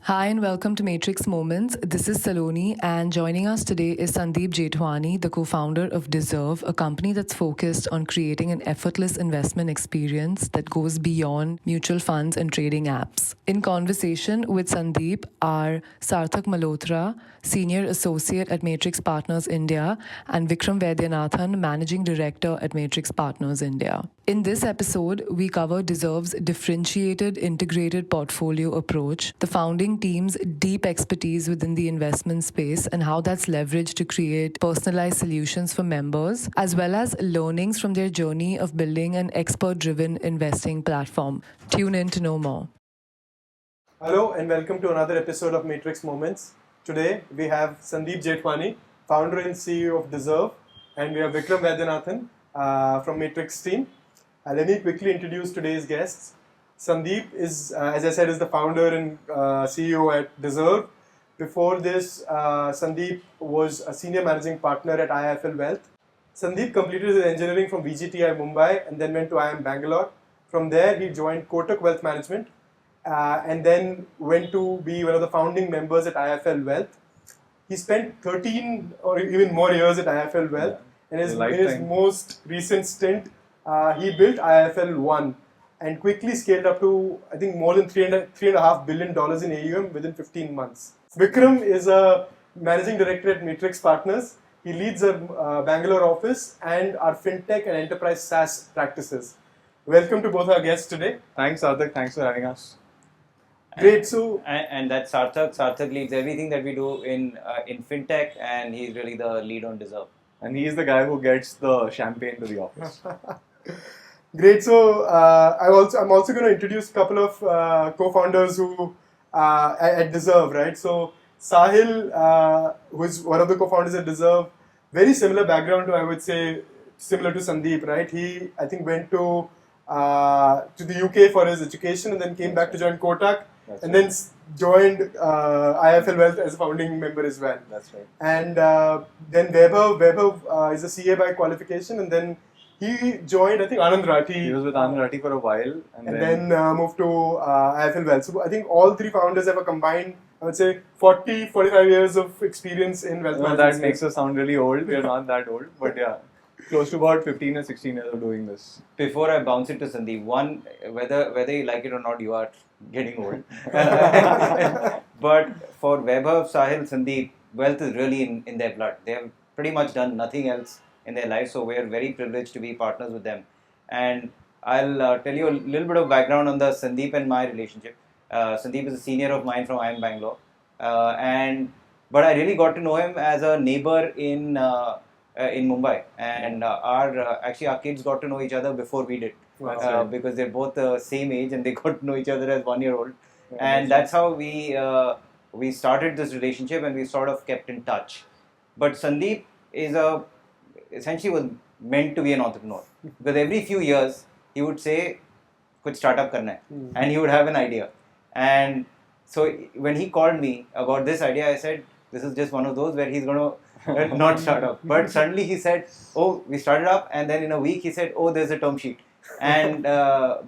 Hi and welcome to Matrix Moments. This is Saloni, and joining us today is Sandeep Jethani, the co founder of Dezerv, a company that's focused on creating an effortless investment experience that goes beyond mutual funds and trading apps. In conversation with Sandeep are Sarthak Malhotra, Senior Associate at Matrix Partners India, and Vikram Vaidyanathan, Managing Director at Matrix Partners India. In this episode, we cover Dezerv's differentiated integrated portfolio approach, the founding team's deep expertise within the investment space, and how that's leveraged to create personalized solutions for members, as well as learnings from their journey of building an expert driven investing platform. Tune in to know more. Hello and welcome to another episode of Matrix Moments. Today we have Sandeep Jethani, founder and CEO of Dezerv, and we have Vikram Vaidyanathan from Matrix team. Let me quickly introduce today's guests. Sandeep is, as I said, is the founder and CEO at Dezerv. Before this, Sandeep was a senior managing partner at IIFL Wealth. Sandeep completed his engineering from VGTI Mumbai and then went to IIM Bangalore. From there, he joined Kotak Wealth Management and then went to be one of the founding members at IIFL Wealth. He spent 13 or even more years at IIFL Wealth, and in his most recent stint, he built IIFL One and quickly scaled up to, I think, more than $3.5 billion in AUM within 15 months. Vikram is a managing director at Matrix Partners. He leads our Bangalore office and our fintech and enterprise SaaS practices. Welcome to both our guests today. Thanks, Sarthak. Thanks for having us. Great. So, and that's Sarthak. Sarthak leads everything that we do in fintech, and he's really the lead on Dezerv. And he's the guy who gets the champagne to the office. Great. So I'm also going to introduce a couple of co-founders who at Dezerv, right? So Sahil, who is one of the co-founders at Dezerv, very similar background to, I would say, similar to Sandeep, right? He, I think, went to the UK for his education and then came back to join Kotak. And then joined IIFL Wealth as a founding member as well. That's right. And then Weber is a CA by qualification, and then he joined, I think, Anand Rathi. He was with Anand Rathi for a while. And then moved to IIFL Wealth. So I think all three founders have a combined, I would say, 45 years of experience in wealth management. That makes us sound really old. We are not that old. But yeah, close to about 15 or 16 years of doing this. Before I bounce it to Sandeep, one, whether you like it or not, you are getting old. But for Vaibhav, Sahil, Sandeep, wealth is really in their blood. They have pretty much done nothing else in their life, so we are very privileged to be partners with them. And I'll tell you a little bit of background on the Sandeep and my relationship. Sandeep is a senior of mine from IIM Bangalore, but I really got to know him as a neighbor in Mumbai, and our kids got to know each other before we did. Because they're both the same age and they got to know each other as 1 year old. And that's how we started this relationship, and we sort of kept in touch. But Sandeep essentially was meant to be an entrepreneur, because every few years he would say, "Kuch startup karna hai," and he would have an idea. And so when he called me about this idea, I said, "This is just one of those where he's going to not start up." But suddenly he said, "Oh, we started up," and then in a week he said, "Oh, there's a term sheet." And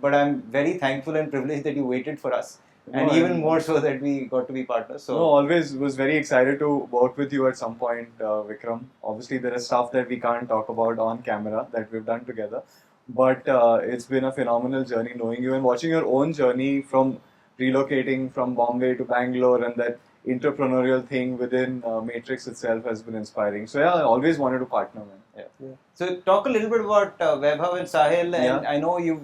but I'm very thankful and privileged that you waited for us, and even more so that we got to be partners. So always was very excited to work with you at some point, Vikram. Obviously, there is stuff that we can't talk about on camera that we've done together, but it's been a phenomenal journey knowing you and watching your own journey from relocating from Bombay to Bangalore, and that entrepreneurial thing within Matrix itself has been inspiring. So yeah, I always wanted to partner, man. Yeah. So talk a little bit about Vaibhav and Sahil, and I know you've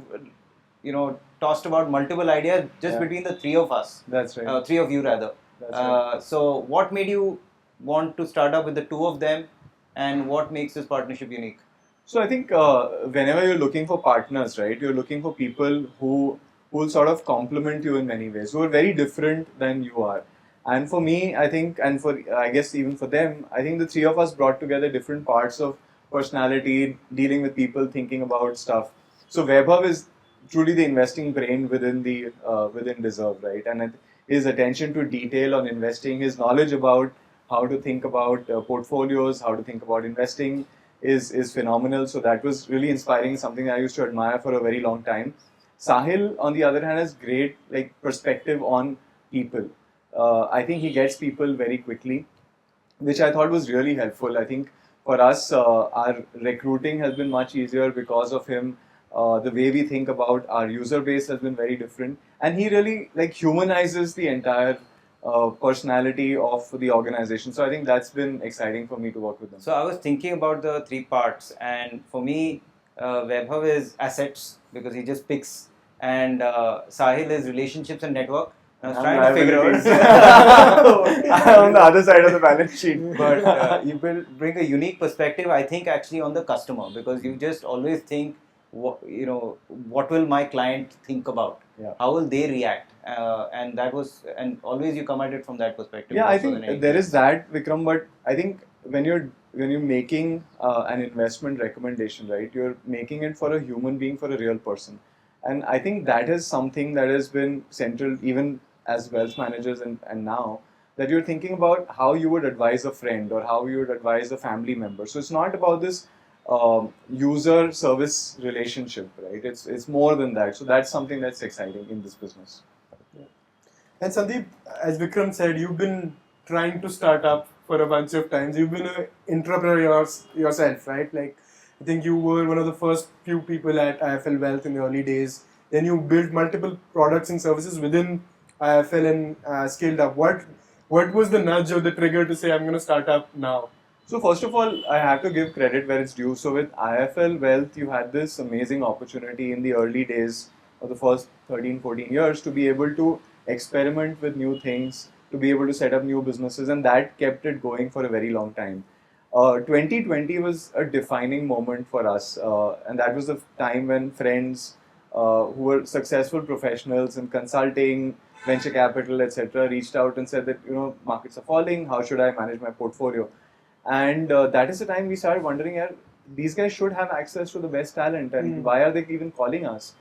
tossed about multiple ideas just between the three of us. That's right. Three of you rather. That's right. So what made you want to start up with the two of them, and what makes this partnership unique? So I think whenever you're looking for partners, right, you're looking for people who will sort of complement you in many ways, who are very different than you are. And for me, I think, and for I guess even for them, I think the three of us brought together different parts of personality, dealing with people, thinking about stuff. So Vaibhav is truly the investing brain within Dezerv, right? And his attention to detail on investing, his knowledge about how to think about portfolios, how to think about investing is phenomenal. So that was really inspiring, something I used to admire for a very long time. Sahil, on the other hand, has great perspective on people. I think he gets people very quickly, which I thought was really helpful. I think for us, our recruiting has been much easier because of him. The way we think about our user base has been very different, and he really like humanizes the entire personality of the organization. So I think that's been exciting for me to work with him. So I was thinking about the three parts, and for me, Vaibhav is assets because he just picks, and Sahil is relationships and network. I was trying to figure out. I'm on the other side of the balance sheet. But you bring a unique perspective, I think, actually on the customer, because you just always think, what will my client think about? Yeah. How will they react? And always you come at it from that perspective. Yeah, I more so than think there anything. is that, Vikram. But I think when you're making an investment recommendation, right, you're making it for a human being, for a real person, and I think that is something that has been central even as wealth managers and now that you're thinking about how you would advise a friend or how you would advise a family member. So it's not about this user service relationship, right? It's more than that. So that's something that's exciting in this business. And Sandeep, as Vikram said, you've been trying to start up for a bunch of times. You've been an entrepreneur yourself, right? Like, I think you were one of the first few people at IFL Wealth in the early days. Then you built multiple products and services within IFL and scaled up. What was the nudge or the trigger to say, I'm going to start up now? So first of all, I have to give credit where it's due. So with IFL Wealth, you had this amazing opportunity in the early days of the first 13, 14 years to be able to experiment with new things, to be able to set up new businesses, and that kept it going for a very long time. 2020 was a defining moment for us, and that was the time when friends who were successful professionals in consulting, venture capital, etc., reached out and said that markets are falling. How should I manage my portfolio? And that is the time we started wondering, these guys should have access to the best talent, and why are they even calling us?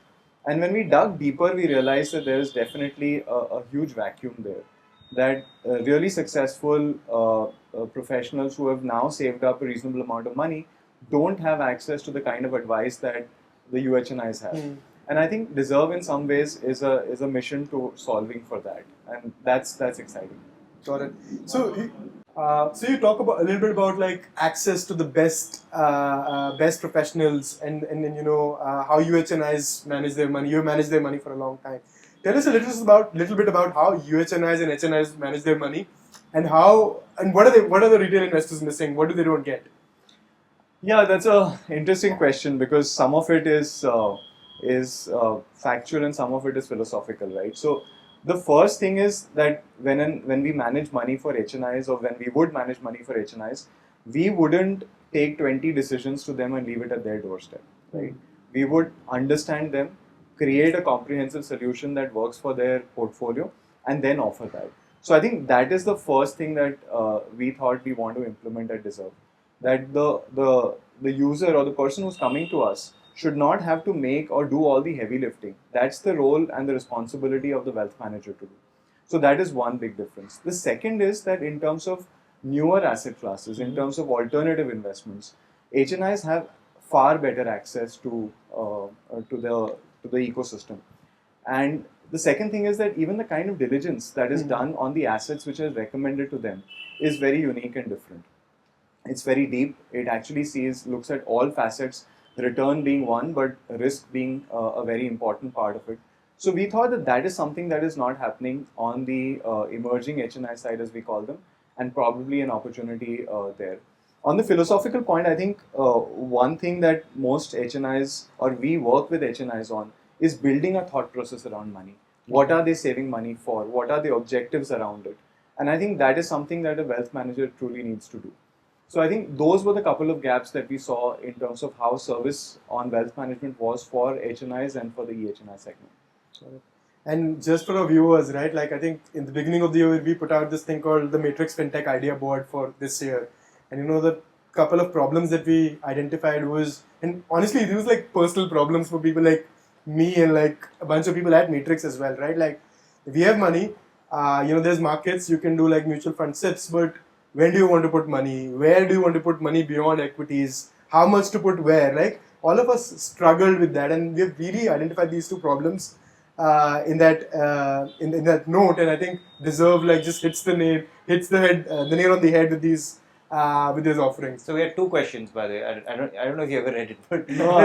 And when we dug deeper, we realized that there is definitely a huge vacuum there. That really successful professionals who have now saved up a reasonable amount of money don't have access to the kind of advice that the UHNIs have. And I think dezerv in some ways is a mission to solving for that, and that's exciting. Got it. So you talk about a little bit about like access to the best professionals and how UHNIs manage their money. You manage their money for a long time. Tell us a little bit about how UHNIs and HNIs manage their money, and what are the retail investors missing? What do they don't get? Yeah, that's a interesting question because some of it is factual and some of it is philosophical, right? So the first thing is that when we manage money for HNIs, or when we would manage money for HNIs, we wouldn't take 20 decisions to them and leave it at their doorstep, right? We would understand them, create a comprehensive solution that works for their portfolio, and then offer that. So I think that is the first thing that we thought we want to implement at dezerv. That the user or the person who's coming to us should not have to make or do all the heavy lifting. That's the role and the responsibility of the wealth manager to do. So that is one big difference. The second is that in terms of newer asset classes, in terms of alternative investments, HNIs have far better access to the ecosystem. And the second thing is that even the kind of diligence that is done on the assets which is recommended to them is very unique and different. It's very deep. It actually looks at all facets, return being one, but risk being a very important part of it. So we thought that is something that is not happening on the emerging HNI side, as we call them, and probably an opportunity there. On the philosophical point, I think one thing that most HNIs, or we work with HNIs on, is building a thought process around money. What are they saving money for? What are the objectives around it? And I think that is something that a wealth manager truly needs to do. So I think those were the couple of gaps that we saw in terms of how service on wealth management was for HNIs and for the EHNI segment. And just for our viewers, right, like I think in the beginning of the year, we put out this thing called the Matrix FinTech Idea Board for this year. And the couple of problems that we identified was, and honestly, these was like personal problems for people like me and like a bunch of people at Matrix as well, right? Like if we have money, there's markets, you can do like mutual fund SIPs, but when do you want to put money? Where do you want to put money beyond equities? How much to put where? Like all of us struggled with that, and we have really identified these two problems. in that note, and I think Deserve like just hits the nail on the head with these offerings. So we had two questions, by the way. I don't know if you ever read it, but No.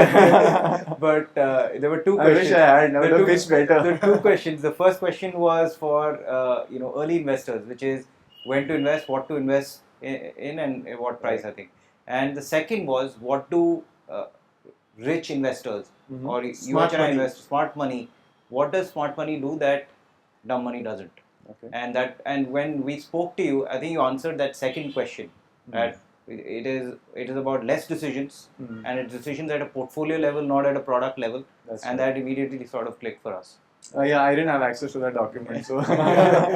but there were two I questions. wish I had. Now The the pitch better. There were two questions. The first question was for early investors, which is when to invest, what to invest in, and at what price, I think. And the second was what do rich investors or you Smart and I money. invest smart money. What does smart money do that dumb money doesn't? Okay. And when we spoke to you, I think you answered that second question. That it is about less decisions and it's decisions at a portfolio level, not at a product level. That's and right. that immediately sort of clicked for us. Yeah, I didn't have access to that document, so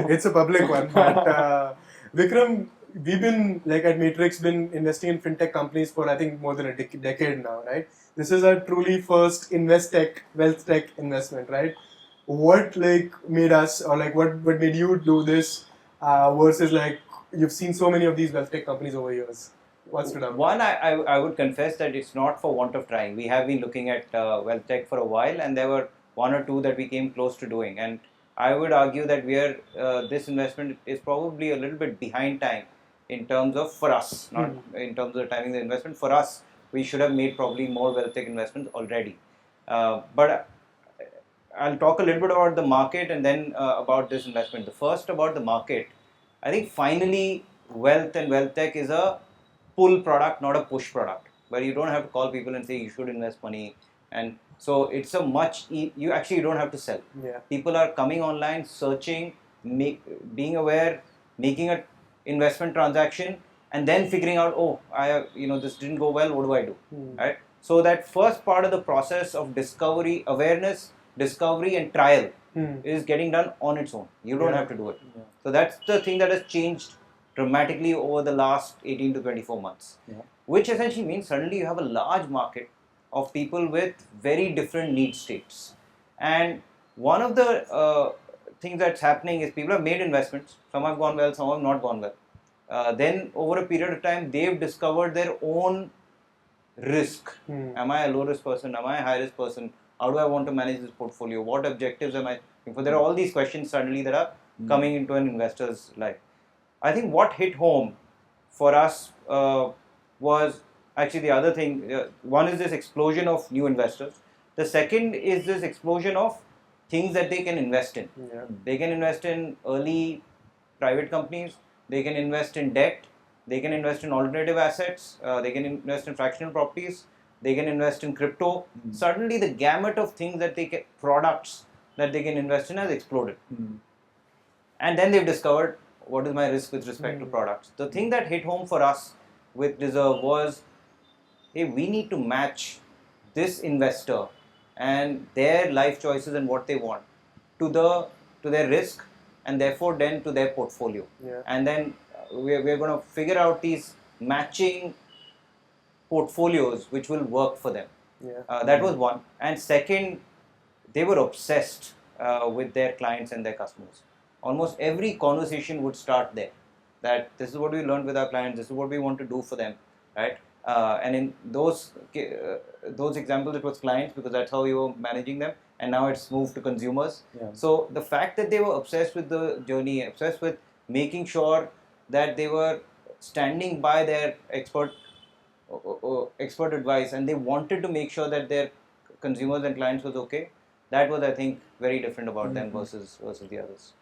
It's a public one. But Vikram, we've been like at Matrix been investing in fintech companies for I think more than a decade now, right? This is our truly first wealth tech investment, right? What like made us or like what made you do this versus like you've seen so many of these wealth tech companies over years? What's stood out? One, I would confess that it's not for want of trying. We have been looking at wealth tech for a while, and there were one or two that we came close to doing. And I would argue that this investment is probably a little bit behind time in terms of for us, not in terms of timing the investment. For us, we should have made probably more wealth tech investments already. But I'll talk a little bit about the market and then about this investment. The first about the market, I think finally wealth and wealth tech is a pull product, not a push product, where you don't have to call people and say you should invest money. And so it's a you actually don't have to sell. Yeah. People are coming online, searching, being aware, making an investment transaction, and then figuring out, this didn't go well. What do I do? Right. So that first part of the process of discovery, awareness, discovery, and trial is getting done on its own. You don't have to do it. Yeah. So that's the thing that has changed dramatically over the last 18 to 24 months, which essentially means suddenly you have a large market of people with very different need states. And one of the things that's happening is people have made investments, some have gone well, some have not gone well. Then over a period of time, they've discovered their own risk. Am I a low risk person? Am I a high risk person? How do I want to manage this portfolio? What objectives am I looking for? There are all these questions suddenly that are coming into an investor's life. I think what hit home for us was actually the other thing. One is this explosion of new investors. The second is this explosion of things that they can invest in. Yeah. They can invest in early private companies. They can invest in debt. They can invest in alternative assets. They can invest in fractional properties. They can invest in crypto. Suddenly, the gamut of things products that they can invest in has exploded. And then they've discovered, what is my risk with respect to products? The thing that hit home for us with Dezerv was, hey, we need to match this investor and their life choices and what they want to their risk and therefore then to their portfolio. Yeah. And then we're going to figure out these matching portfolios which will work for them. Yeah. That was one. And second, they were obsessed with their clients and their customers. Almost every conversation would start there. That this is what we learned with our clients. This is what we want to do for them, right? And in those examples, it was clients because that's how we were managing them. And now it's moved to consumers. Yeah. So the fact that they were obsessed with the journey, obsessed with making sure that they were standing by their expert advice, and they wanted to make sure that their consumers and clients was okay. That was, I think, very different about them versus the others.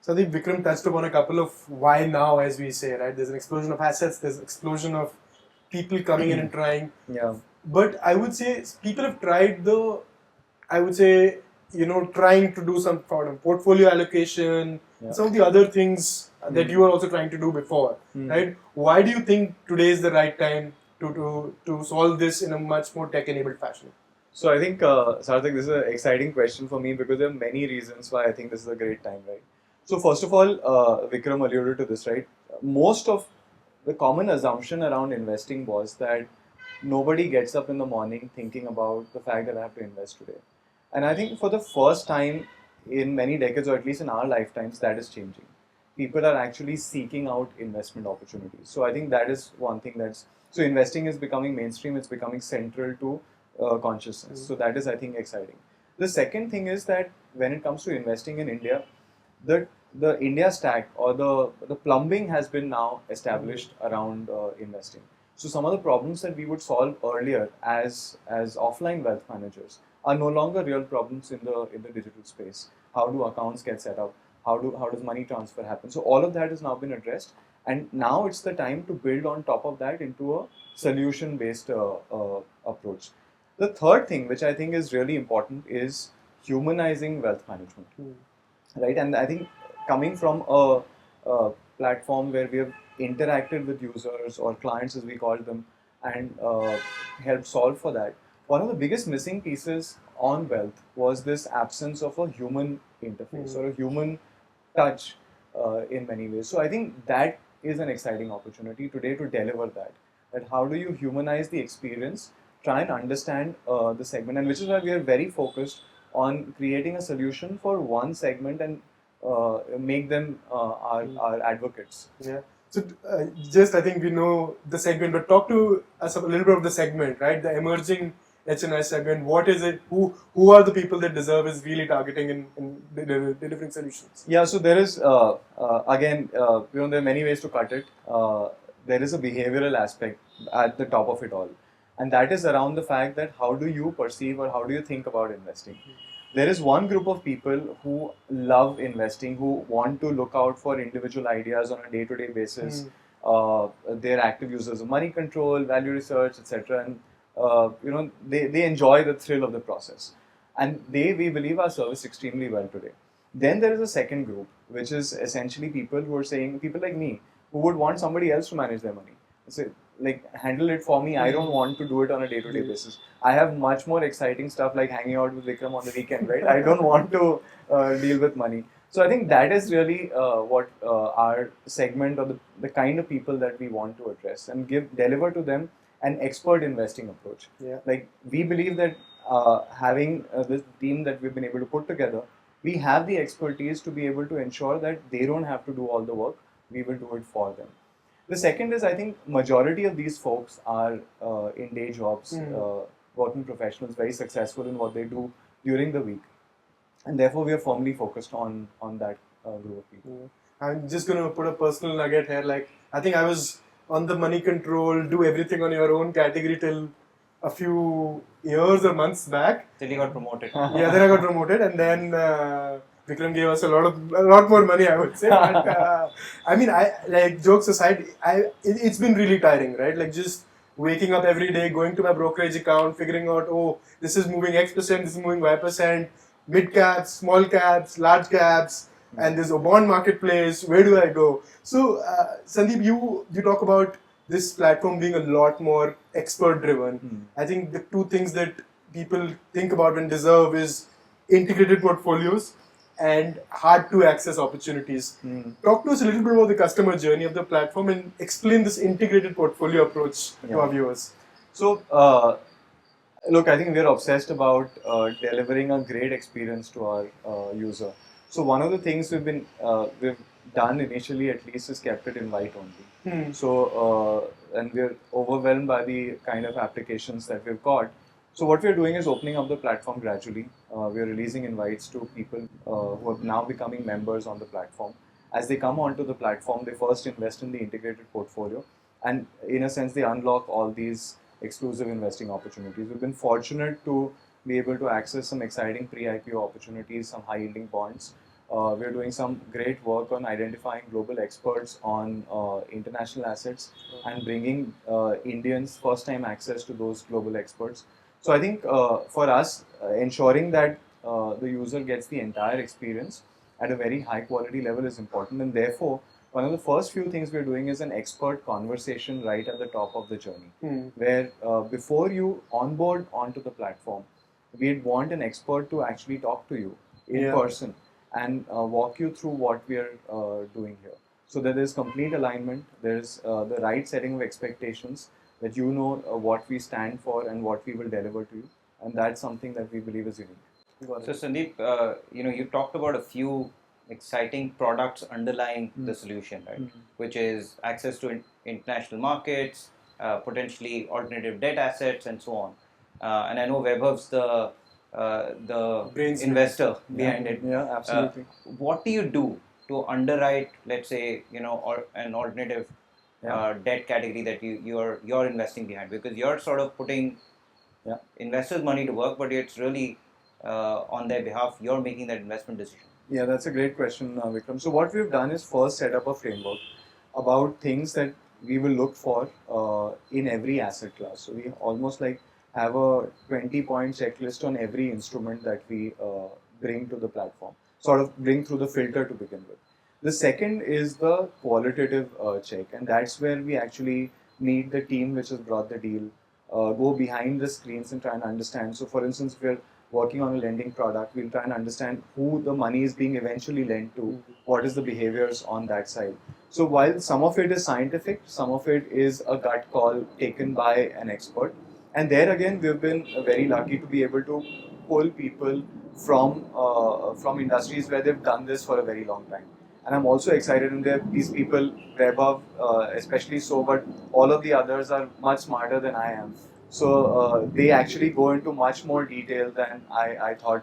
So I think Vikram touched upon a couple of why now, as we say, right? There's an explosion of assets, there's an explosion of people coming in and trying. Yeah. But I would say people have tried trying to do some sort of portfolio allocation, some of the other things that you were also trying to do before, right? Why do you think today is the right time to solve this in a much more tech-enabled fashion? So I think, Sarthak, this is an exciting question for me because there are many reasons why I think this is a great time, right? So first of all, Vikram alluded to this, right? Most of the common assumption around investing was that nobody gets up in the morning thinking about the fact that I have to invest today. And I think for the first time in many decades, or at least in our lifetimes, that is changing. People are actually seeking out investment opportunities. So I think that is one thing so investing is becoming mainstream, it's becoming central to consciousness. So that is, I think, exciting. The second thing is that when it comes to investing in India, the India stack or the plumbing has been now established around investing. So some of the problems that we would solve earlier as offline wealth managers are no longer real problems in the digital space. How do accounts get set up? How does money transfer happen? So all of that has now been addressed, and now it's the time to build on top of that into a solution based approach. The third thing, which I think is really important, is humanizing wealth management, right? And I think coming from a platform where we have interacted with users or clients, as we call them, and helped solve for that, one of the biggest missing pieces on wealth was this absence of a human interface or a human touch in many ways. So I think that is an exciting opportunity today to deliver that. That how do you humanize the experience, try and understand the segment, and which is why we are very focused on creating a solution for one segment and make them our advocates. Yeah. So just I think we know the segment, but talk to us a little bit of the segment, right? The emerging HNI segment. What is it? Who are the people that Deserve is really targeting in delivering solutions? Yeah. So there is again, there are many ways to cut it. There is a behavioral aspect at the top of it all, and that is around the fact that how do you perceive or how do you think about investing? There is one group of people who love investing, who want to look out for individual ideas on a day-to-day basis. They're active users of money control, value research, etc., and they enjoy the thrill of the process, and we believe are serviced extremely well today. Then there is a second group, which is essentially people who are saying, people like me, who would want somebody else to manage their money. Say, like, handle it for me. I don't want to do it on a day-to-day basis. I have much more exciting stuff like hanging out with Vikram on the weekend, right? I don't want to deal with money. So I think that is really what our segment or the kind of people that we want to address and deliver to them an expert investing approach. Yeah. Like, we believe that having this team that we've been able to put together, we have the expertise to be able to ensure that they don't have to do all the work. We will do it for them. The second is, I think, majority of these folks are in day jobs, working professionals, very successful in what they do during the week, and therefore we are firmly focused on that group of people. I'm just going to put a personal nugget here. Like, I think I was on the money control, do everything on your own category till a few years or months back. Till you got promoted. Yeah, then I got promoted, and then Vikram gave us a lot more money, I would say. But, I mean, I like, jokes aside, it's been really tiring, right? Like, just waking up every day, going to my brokerage account, figuring out, oh, this is moving X%, this is moving Y%, mid caps, small caps, large caps, and there's a bond marketplace. Where do I go? So, Sandeep, you talk about this platform being a lot more expert driven. I think the two things that people think about when Deserve is integrated portfolios and hard to access opportunities. Talk to us a little bit about the customer journey of the platform and explain this integrated portfolio approach to our viewers. So, look, I think we're obsessed about delivering a great experience to our user. So one of the things we've done initially, at least, is kept it invite only. So and we're overwhelmed by the kind of applications that we've got. So what we're doing is opening up the platform gradually. We're releasing invites to people who are now becoming members on the platform. As they come onto the platform, they first invest in the integrated portfolio, and in a sense, they unlock all these exclusive investing opportunities. We've been fortunate to be able to access some exciting pre-IPO opportunities, some high-yielding bonds. We're doing some great work on identifying global experts on international assets and bringing Indians first-time access to those global experts. So I think for us, ensuring that the user gets the entire experience at a very high-quality level is important, and therefore, one of the first few things we're doing is an expert conversation right at the top of the journey, where before you onboard onto the platform, we'd want an expert to actually talk to you in person and walk you through what we are doing here. So that there's complete alignment, there's the right setting of expectations, that you know what we stand for and what we will deliver to you, and that's something that we believe is unique. So Sandeep, you talked about a few exciting products underlying the solution, right? Which is access to international markets, potentially alternative debt assets, and so on. And I know Vaibhav's the the Brains investor behind it. Yeah, absolutely. What do you do to underwrite, let's say, or an alternative debt category that you're investing behind? Because you're sort of putting Yeah. investors' money to work, but it's really on their behalf. You're making that investment decision. Yeah, that's a great question, Vikram. So what we've done is first set up a framework about things that we will look for in every asset class. So we almost like have a 20-point checklist on every instrument that we bring to the platform, sort of bring through the filter to begin with. The second is the qualitative check, and that's where we actually meet the team which has brought the deal, go behind the screens and try and understand. So, for instance, if we're working on a lending product, we'll try and understand who the money is being eventually lent to, what is the behaviors on that side. So, while some of it is scientific, some of it is a gut call taken by an expert. And there again, we've been very lucky to be able to pull people from industries where they've done this for a very long time. And I'm also excited, and these people, Vaibhav especially so, but all of the others are much smarter than I am. So they actually go into much more detail than I thought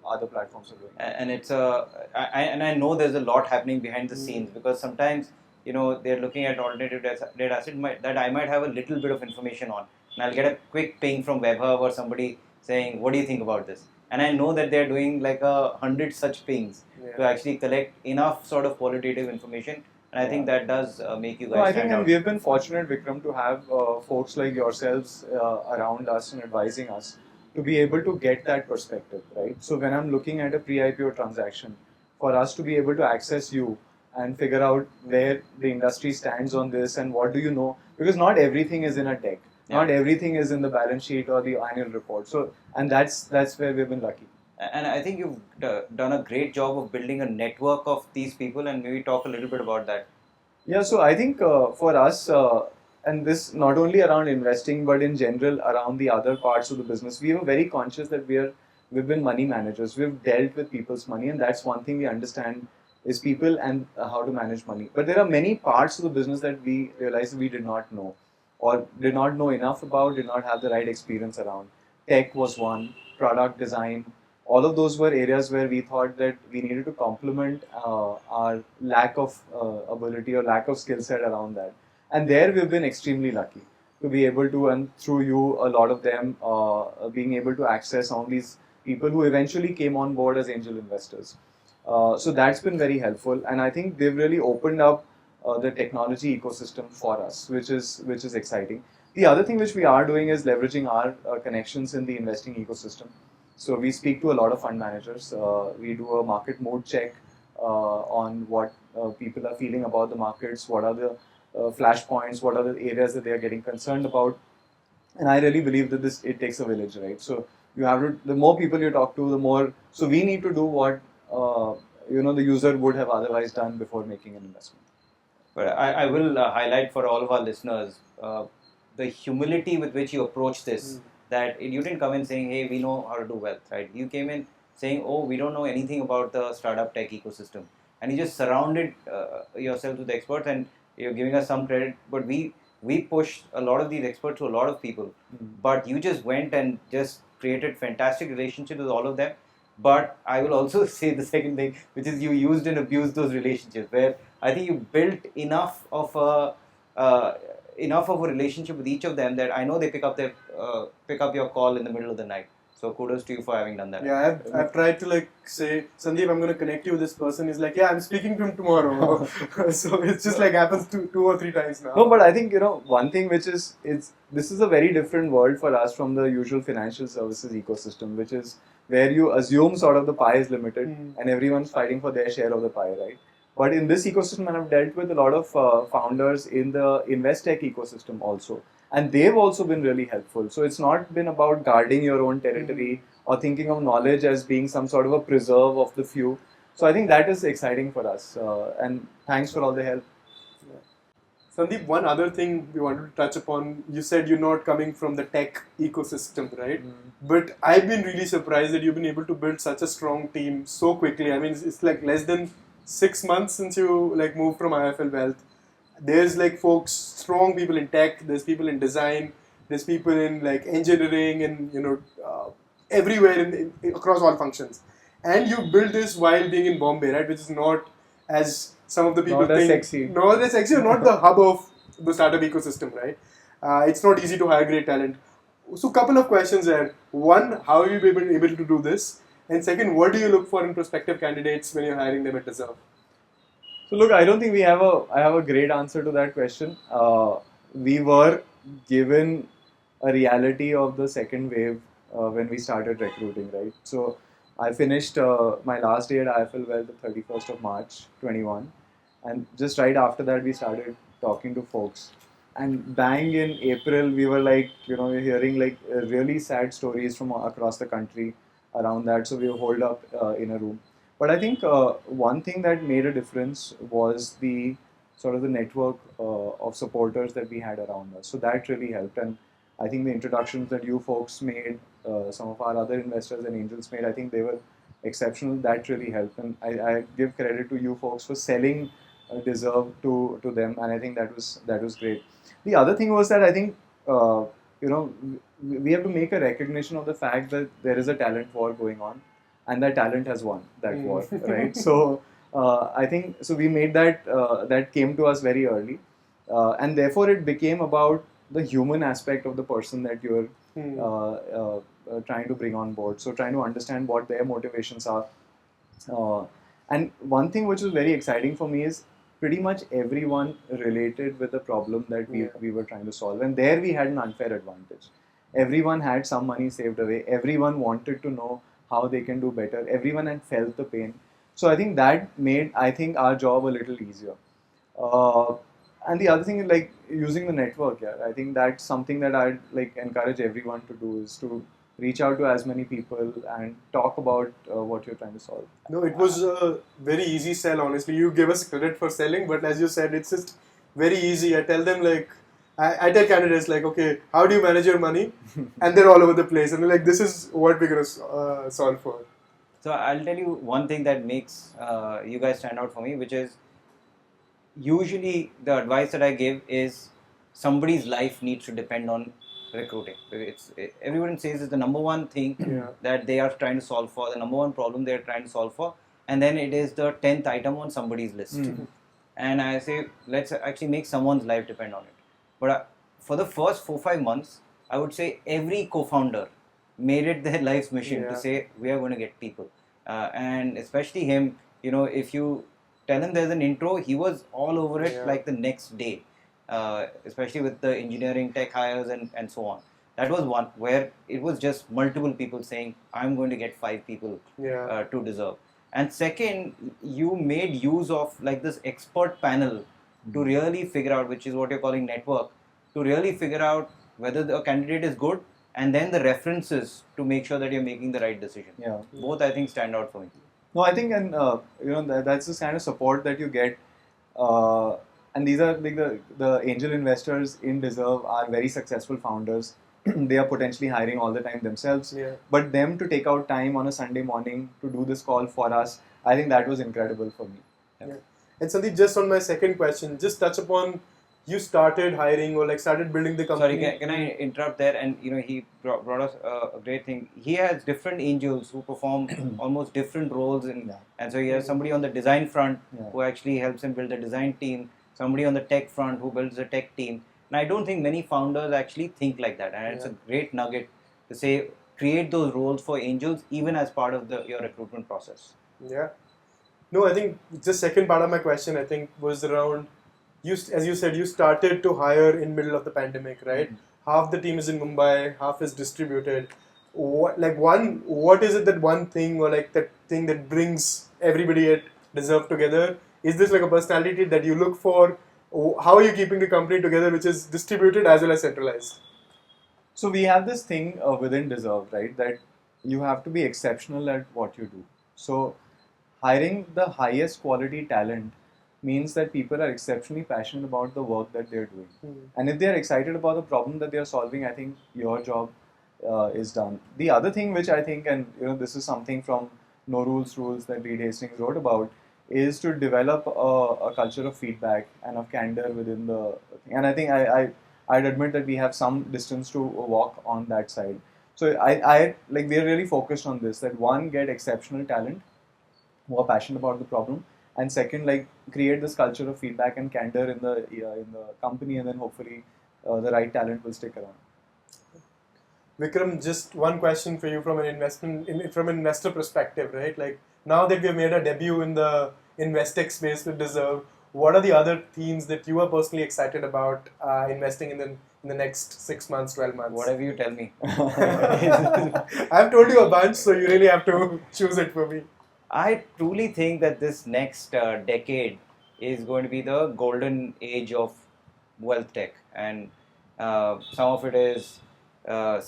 other platforms are doing. And it's and I know there's a lot happening behind the scenes, because sometimes they're looking at alternative debt asset that I might have a little bit of information on, and I'll get a quick ping from WebHub or somebody saying, what do you think about this? And I know that they're doing like 100 such pings to actually collect enough sort of qualitative information, and I think that does make you guys No, I stand think, and out. we've been fortunate, Vikram, to have folks like yourselves around us and advising us to be able to get that perspective, right? So when I'm looking at a pre-IPO transaction, for us to be able to access you and figure out where the industry stands on this and what do you know, because not everything is in a deck, not everything is in the balance sheet or the annual report. So, and that's where we've been lucky. And I think you've done a great job of building a network of these people, and maybe talk a little bit about that. Yeah, so I think for us, and this not only around investing, but in general around the other parts of the business, we were very conscious that we've been money managers. We've dealt with people's money, and that's one thing we understand is people and how to manage money. But there are many parts of the business that we realized we did not know, or did not know enough about, did not have the right experience around. Tech was one, product design, all of those were areas where we thought that we needed to complement our lack of ability or lack of skill set around that. And there we've been extremely lucky to be able to, and through you, a lot of them being able to access some of these people who eventually came on board as angel investors. So that's been very helpful, and I think they've really opened up the technology ecosystem for us, which is exciting. The other thing which we are doing is leveraging our connections in the investing ecosystem. So we speak to a lot of fund managers. We do a market mood check on what people are feeling about the markets, what are the flashpoints, what are the areas that they are getting concerned about. And I really believe that it takes a village, right? So you have to, the more people you talk to, the more. So we need to do what the user would have otherwise done before making an investment. But I will highlight for all of our listeners the humility with which you approach this. That you didn't come in saying, hey, we know how to do wealth, right? You came in saying, oh, we don't know anything about the startup tech ecosystem. And you just surrounded yourself with experts, and you're giving us some credit. But we pushed a lot of these experts to a lot of people. But you just went and just created fantastic relationships with all of them. But I will also say the second thing, which is you used and abused those relationships, where I think you built enough of a relationship with each of them that I know they pick up your call in the middle of the night. So kudos to you for having done that. Yeah, I've tried to say, Sandeep, I'm going to connect you with this person. He's like, yeah, I'm speaking to him tomorrow. So it's just happens two or three times now. No, but I think one thing which is this is a very different world for us from the usual financial services ecosystem, which is where you assume sort of the pie is limited and everyone's fighting for their share of the pie, right? But in this ecosystem, and I've dealt with a lot of founders in the investech ecosystem also, and they've also been really helpful. So it's not been about guarding your own territory or thinking of knowledge as being some sort of a preserve of the few. So I think that is exciting for us, and thanks for all the help. Sandeep, one other thing we wanted to touch upon, you said you're not coming from the tech ecosystem, right? But I've been really surprised that you've been able to build such a strong team so quickly. I mean, it's less than 6 months since you moved from IIFL Wealth. There's folks, strong people in tech, there's people in design, there's people in engineering and everywhere across all functions. And you built this while being in Bombay, right? Which is not as some of the people Not as think. sexy. Not as sexy, or not the hub of the startup ecosystem, right? It's not easy to hire great talent. So, couple of questions there. One, how are you able to do this? And second, what do you look for in prospective candidates when you're hiring them at Deserve? So look, I don't think I have a great answer to that question. We were given a reality of the second wave when we started recruiting, right? So I finished my last day at IFL Well the 31st of March 21, and just right after that we started talking to folks. And bang in April, we were like, we're hearing like really sad stories from across the country around that. So we were holed up in a room. But I think one thing that made a difference was the sort of the network of supporters that we had around us. So that really helped. And I think the introductions that you folks made, some of our other investors and angels made, I think they were exceptional. That really helped. And I give credit to you folks for selling Deserve to them. And I think that was great. The other thing was that I think, we have to make a recognition of the fact that there is a talent war going on, and that talent has won that war, right? So I think so. We made that came to us very early, and therefore it became about the human aspect of the person that you're trying to bring on board. So trying to understand what their motivations are, and one thing which was very exciting for me is pretty much everyone related with the problem that we were trying to solve, and there we had an unfair advantage. Everyone had some money saved away. Everyone wanted to know how they can do better. Everyone had felt the pain. So I think that made our job a little easier. Uh, and the other thing is like using the network. Yeah, I think that's something that I'd like encourage everyone to do is to reach out to as many people and talk about what you're trying to solve. No, it was a very easy sell, honestly. You gave us credit for selling, but as you said, it's just very easy. I tell them, like, I tell candidates, like, okay, how do you manage your money? And they're all over the place. And they're like, this is what we're going to solve for. So I'll tell you one thing that makes you guys stand out for me, which is usually the advice that I give is somebody's life needs to depend on recruiting. Everyone says it's the number one thing that they are trying to solve for, the number one problem they are trying to solve for, and then it is the 10th item on somebody's list. And I say, let's actually make someone's life depend on it. But for the first 4-5 months, I would say every co-founder made it their life's mission to say, we are going to get people. And especially him, if you tell him there's an intro, he was all over it like the next day, especially with the engineering tech hires and so on. That was one where it was just multiple people saying, I'm going to get 5 people to Deserve. And second, you made use of like this expert panel to really figure out, which is what you're calling network, to really figure out whether the candidate is good, and then the references to make sure that you're making the right decision. Both I think stand out for me. No, I think, and that's the kind of support that you get. And these are like the angel investors in Deserve are very successful founders. They are potentially hiring all the time themselves. But them to take out time on a Sunday morning to do this call for us, I think that was incredible for me. And Sandeep, just on my second question, just touch upon you started hiring or like started building the company. Sorry, can I interrupt there? And he brought us a great thing. He has different angels who perform almost different roles, and so he has somebody on the design front who actually helps him build the design team. Somebody on the tech front who builds the tech team. And I don't think many founders actually think like that. And it's a great nugget to say create those roles for angels even as part of your recruitment process. Yeah. No, I think the second part of my question, I think, was around as you said, you started to hire in middle of the pandemic, right? Half the team is in Mumbai, half is distributed. What is it that one thing or like that thing that brings everybody at Deserve together? Is this like a personality that you look for? How are you keeping the company together, which is distributed as well as centralized? So we have this thing within Deserve, right, that you have to be exceptional at what you do. So hiring the highest quality talent means that people are exceptionally passionate about the work that they're doing. And if they're excited about the problem that they're solving, I think your job is done. The other thing which I think, and this is something from No Rules Rules that Reed Hastings wrote about, is to develop a culture of feedback and of candor within the thing. And I think I'd admit that we have some distance to walk on that side. So I like we're really focused on this. That one, get exceptional talent who are passionate about the problem, and second, like create this culture of feedback and candor in the company, and then hopefully the right talent will stick around. Vikram, just one question for you from from an investor perspective, right? Like now that we've made a debut in the investec space with Dezerv, what are the other themes that you are personally excited about investing in the next 6 months, 12 months? Whatever you tell me. I've told you a bunch, so you really have to choose it for me. I truly think that this next decade is going to be the golden age of wealth tech, and some of it is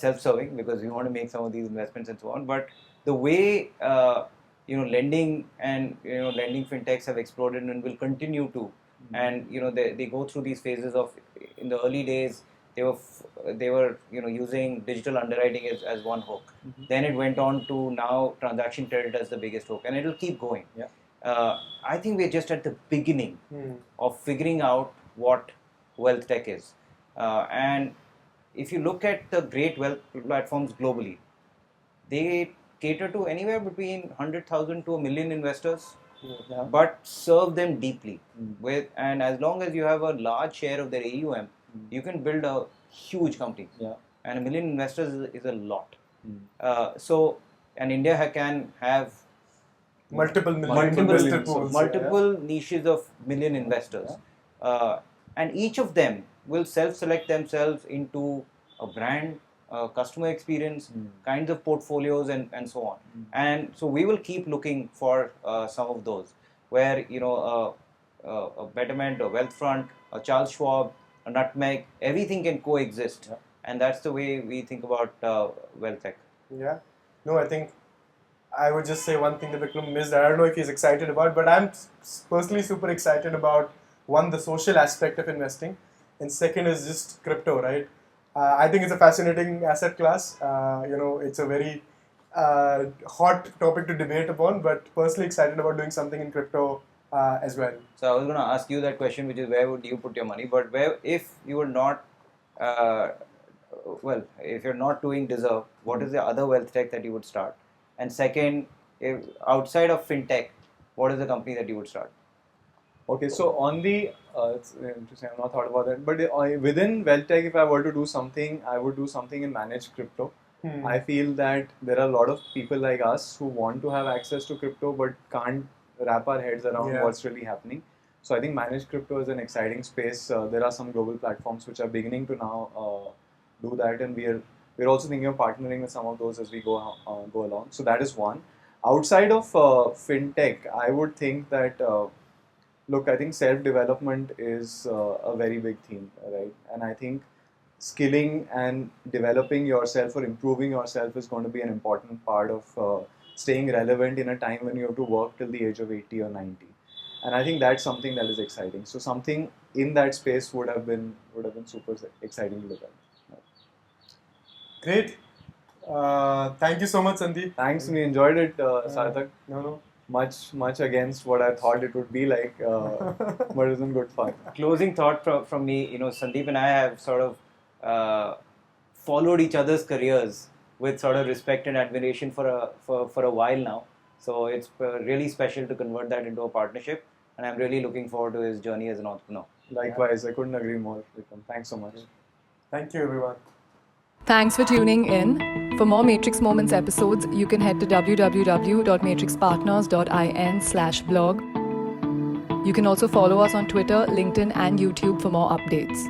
self-serving because we want to make some of these investments and so on. But the way lending and lending fintechs have exploded and will continue to, and they go through these phases of, in the early days they were using digital underwriting as one hook. Then it went on to now transaction credit as the biggest hook, and it'll keep going. I think we're just at the beginning of figuring out what wealth tech is, and if you look at the great wealth platforms globally, they cater to anywhere between 100,000 to a million investors, but serve them deeply. And as long as you have a large share of their AUM, you can build a huge company. And a million investors is a lot. And India can have multiple investor pools, multiple niches of million investors, and each of them will self-select themselves into a brand, customer experience, kinds of portfolios, and so on. And so we will keep looking for some of those where a Betterment, a Wealthfront, a Charles Schwab, a Nutmeg, everything can coexist, and that's the way we think about wealth tech. Yeah, no, I think I would just say one thing that Vikram missed. I don't know if he's excited about, but I'm personally super excited about, one, the social aspect of investing, and second is just crypto, right? I think it's a fascinating asset class. It's a very hot topic to debate upon, but personally excited about doing something in crypto as well. So I was going to ask you that question, which is where would you put your money? But where, if you were not, if you're not doing Dezerv, what is the other wealth tech that you would start? And second, if outside of fintech, what is the company that you would start? Okay, so on the, it's interesting, I've not thought about that, but within wealth tech, if I were to do something, I would do something in managed crypto. I feel that there are a lot of people like us who want to have access to crypto but can't wrap our heads around what's really happening. So I think managed crypto is an exciting space. There are some global platforms which are beginning to now do that, and we're also thinking of partnering with some of those as we go along. So that is one. Outside of fintech, I would think that look, I think self-development is a very big theme, right? And I think skilling and developing yourself or improving yourself is going to be an important part of staying relevant in a time when you have to work till the age of 80 or 90. And I think that's something that is exciting. So something in that space would have been super exciting to look at. Great. Thank you so much, Sandeep. Thanks, we enjoyed it, Sarthak. No. Much against what I thought it would be like, but it was good fun. Closing thought from me, Sandeep and I have sort of followed each other's careers with sort of respect and admiration for a while now. So it's really special to convert that into a partnership, and I'm really looking forward to his journey as an entrepreneur. Likewise, I couldn't agree more, Vikram. Thanks so much. Thank you, everyone. Thanks for tuning in. For more Matrix Moments episodes, you can head to www.matrixpartners.in/blog. You can also follow us on Twitter, LinkedIn, and YouTube for more updates.